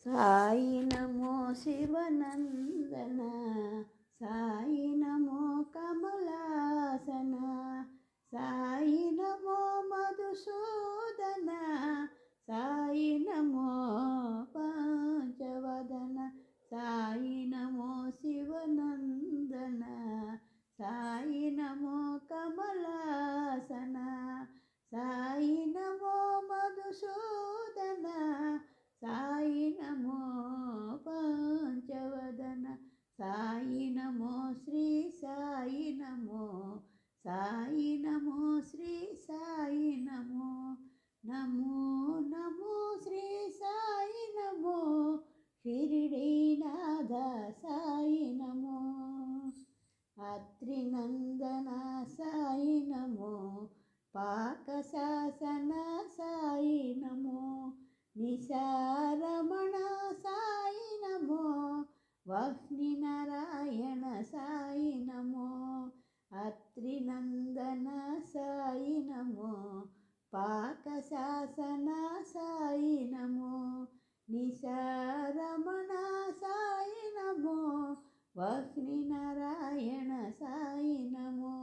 Sai Namo Shivanandana, Sai Namo కమలాసన, Sai Namo Madhusudana, Sai Namo పంచవదన, Sai Namo Shivanandana, Sai Namo కమలాసన, Sai Namo Madhusudana, Sai Namo పంచవదన, Sai Namo Shri Sai Namo, Sai Namo Shri Sai Namo, Namo Namo Shri Sai Namo, షిరిడీనాథ Sai Namo, అత్రినందన Sai Namo, పాకశాసన Sai Namo, నిశారమణ Sai Namo, Vahni Narayana Sai Namo, అత్రినందన Sai Namo, పాకశాసన Sai Namo, నిశారమణ Sai Namo, Vahni Narayana Sai Namo,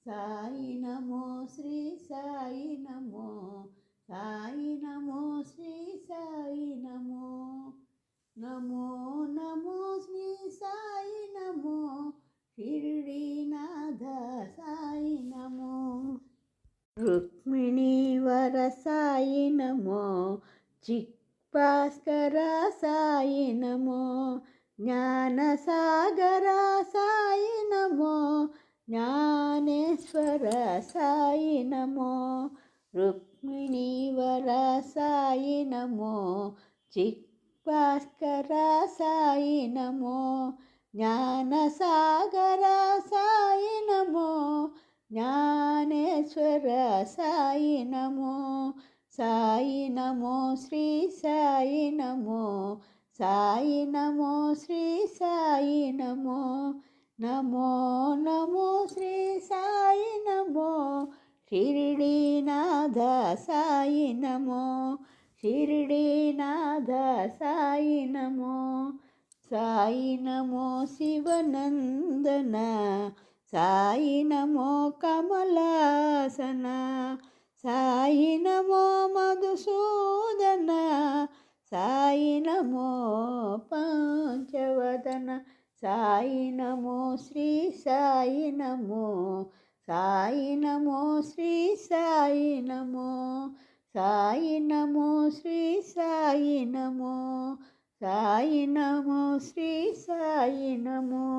Sai Namo Shri Sai Namo, Sai Namo Shri Sai Namo, Namo Namo Shri Sai Namo, షిరిడీనాథ Sai Namo, Rukmini Vara Sai Namo, చిత్భాస్కర Sai Namo, Gnanasagara Sai Namo, Jnaneshwara Sai Namo, Rukmini Vara Sai Namo, చిత్భాస్కర Sai Namo, Gnanasagara Sai Namo, Jnaneshwara Sai Namo, Sai Namo Shri Sai Namo, Sai Namo Shri Sai Namo, Namo Namo Shri Sai Namo, షిరిడీనాథ Sai Namo, షిరిడీనాథ Sai Namo, Sai Namo Shivanandana, Sai Namo కమలాసన, Sai Namo Madhusudana, Sai Namo పంచవదన, Sai Namo Shri Sai Namo, Sai Namo Shri Sai Namo, Sai Namo Shri Sai Namo, Sai Namo Shri Sai Namo.